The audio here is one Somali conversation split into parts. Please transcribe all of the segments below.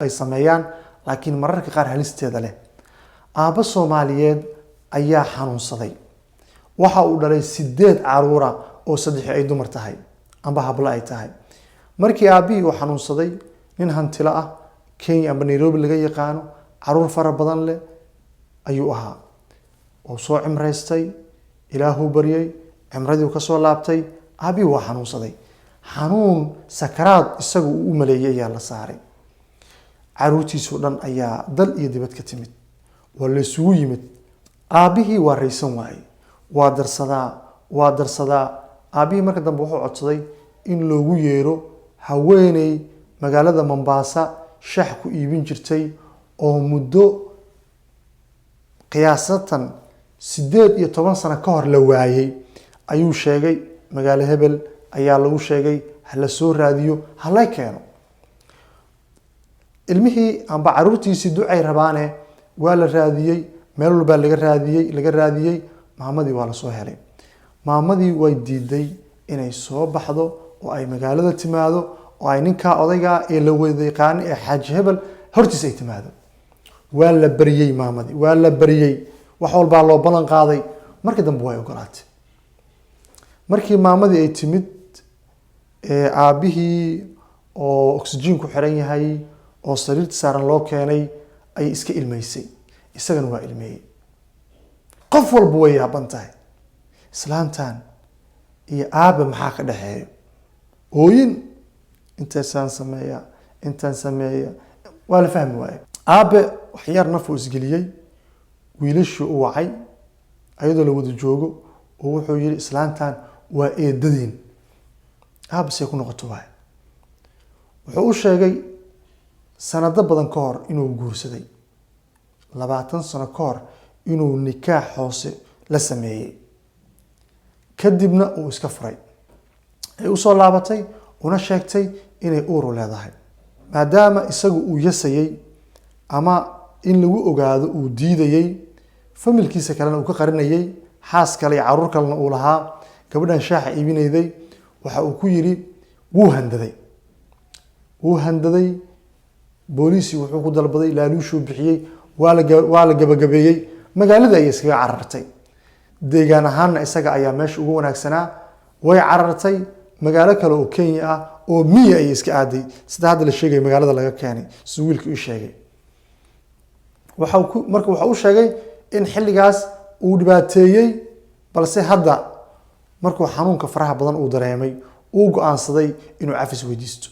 ay sameeyaan laakiin mararka qaar halisteeda leh. Aabba Soomaaliyeed ayaa xanuunsaday. Waxa uu dhalay 8 caruur ah oo 3 ay dumar tahay amba habla ay tahay. Markii aabihii uu xanuunsaday, nin hantila ah Kenya amba Nairobi laga yaqaano, caruur fara badan leh ayuu ahaa. oo soo cimraystay, Ilaahu baryay, cimradii uu ka soo laabtay, aabihii waa xanuunsaday. xanuun sakaraad isagu uu maleeyay ayaa la saaray. caruurtiisu dhan ayaa dal iyo dibad ka timid. waa la isugu yimid. aabihii waa raysan waayay. waa darsadaa. aabihii marka dambe wuxuu codsaday in loogu yeero haweeney magaalada Mombasa shax ku iibin jirtay oo muddo qiyaasatan 18 sano ka hor la waayay. ayuu sheegay magaalo hebel ayaa lagu sheegay hala soo raadiyo hala keeno. ilmihii amba caruurtiisii ducay rabaane waa la raadiyay, meel walba laga raadiyay. maamadii waa la soo helay. maamadii way diiday inay soo baxdo oo ay magaalada timaado oo ay ninka odayga ee la wada yaqaan ee xaaji hebel hortiis ay timaado. waa la bariyay maamadii, waa la bariyay, wax walba loo balan qaaday. markii dambe way ogolaatay. markii maamadii ay timid aabihii oo oxygen ku xiran yahay oo sariirta saaran loo keenay ay iska ilmeysay. isagana waa ilmeeyay. qof walba way yaaban tahay. islaantan iyo aabba maxaa ka dhaxeeyo? ooyin intaan sameeya waa la fahmi waaye. aabbe waxyar naf uu isgeliyay, wiilashii u wacay ayadoo la wada joogo oo wuxuu yiri islaantan waa eedadeen. aabbe say ku noqoto waaye. wuxuu u sheegay sanado badan ka hor inuu guursaday, 20 sano ka hor inuu nikaax hoose la sameeyay, kadibna uu iska furay. ay u soo laabatay una sheegtay inay uur leedahay. maadaama isagu uu yasayay ama in lagu ogaado uu diidayay, familkiisa kalena uu ka qarinayay, xaas kale iyo caruur kalena uu lahaa, gabadhan shaaxa iibinayday, waxa uu ku yiri wuu handaday. booliisi wuxuu ku dalbaday, laaluushuu bixiyay, waa la gabagabeeyay. magaalada ay iskaga carartay. deegaan ahaanna isaga ayaa meesha ugu wanaagsanaa. way carartay magaalo kale oo Kenya ah oo miya ay iska aaday. sida hadda la sheegay magaalada laga keenay, si wiilkii u sheegay. waxa uu sheegay in xilligaas uu dhibaateeyay, balse hadda markuu xanuunka faraha badan uu dareemay uu go'aansaday inuu cafis weydiisto.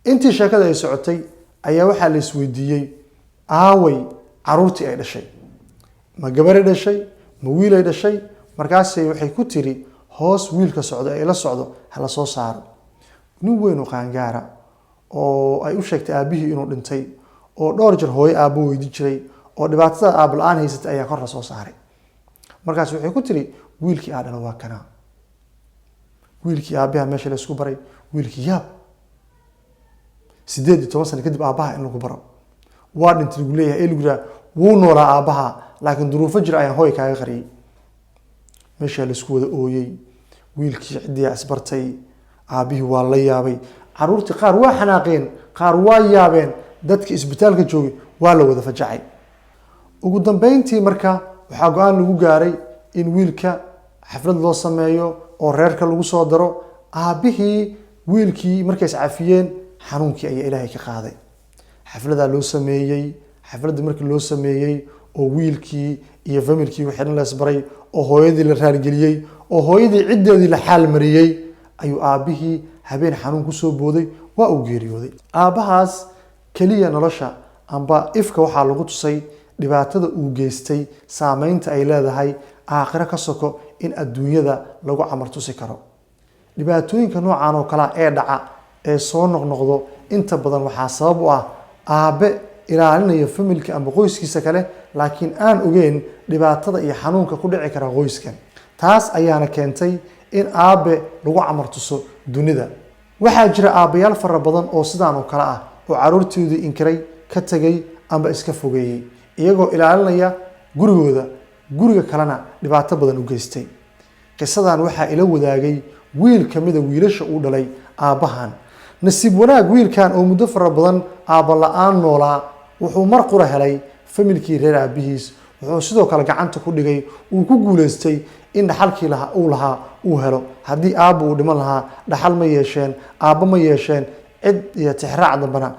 intii sheekada ay socotay ayaa waxaa la isweydiiyay aaway caruurtii ay dhashay. ma gabar ay dhashay, ma wiil ay dhashay? markaasay waxay ku tiri hoos wiilka socdo ay la socdo hala soo saaro. nin weyn oo qaangaara oo ay u sheegtay aabihii inuu dhintay oo dhowr jeer hooyo aabbo weydi jiray oo dhibaatada aab la'aan haysatay ayaa kor la soo saaray. markaas waxay ku tiri wiilkii aa dhalay waa kana. wiilkii aabaha meesha la isku baray. wiilkii yaab 18 sano kadib aabaha in lagu baro. waa dhintay lagu leeyahay ilguraa wuu noolaa aabaha laakiin duruufo jira ayaan hooy kaaga qariyay. meesha la isku wada ooyay. wiilkii cidiya isbartay. aabihii waa la yaabay. caruurtii qaar waa xanaaqeen, qaar waa yaabeen. dadka isbitaalka joogay waa la wada fajacay. ugu dambeyntii marka waxaa go'aan lagu gaaray in wiilka xaflad loo sameeyo oo reerka lagu soo daro. aabihii wiilkii markay iscafiyeen xanuunkii ayaa Ilaahay ka qaaday. xaflada loo sameeyay. xafladda markii loo sameeyay oo wiilkii iyo familkii waxaan la isbaray oo hooyadii la raargeliyay oo hooyadii cideedii la xaal mariyay ayuu aabihii habeen xanuun ku soo booday, waa uu geeriyooday. aabahaas kaliya nolosha amba ifka waxaa lagu tusay dhibaatada uu geystay, saameynta ay leedahay aakhira ka soko in adduunyada lagu camar tusi karo. dhibaatooyinka noocan oo kala ee dhaca ee soo noqnoqdo inta badan waxaa sabab u ah aabe ilaalinaya familka amba qoyskiisa kale laakiin aan ogeyn dhibaatada iyo xanuunka ku dhici kara qoyskan. taas ayaana keentay in aabe lagu camar tuso dunida. waxaa jira aabayaal fara badan oo sidaan oo kale ah oo caruurtoodii inkiray, ka tagay amba iska fogeeyay iyagoo ilaalinaya gurigooda, guriga kalena dhibaato badan u geystay. qisadan waxaa ila wadaagay wiil kamida wiilasha uu dhalay aabahan. nasiib wanaag wiilkan oo muddo fara badan aabba la-aan noolaa wuxuu mar qura helay familkii reer aabihiis wuxuu sidoo kale gacanta ku dhigay uu ku guuleystay in dhaxalkii uu lahaa uu helo haddii aabba uu dhiman lahaa dhaxal ma yeesheen aabba ma yeesheen cid iyo tixraac dambana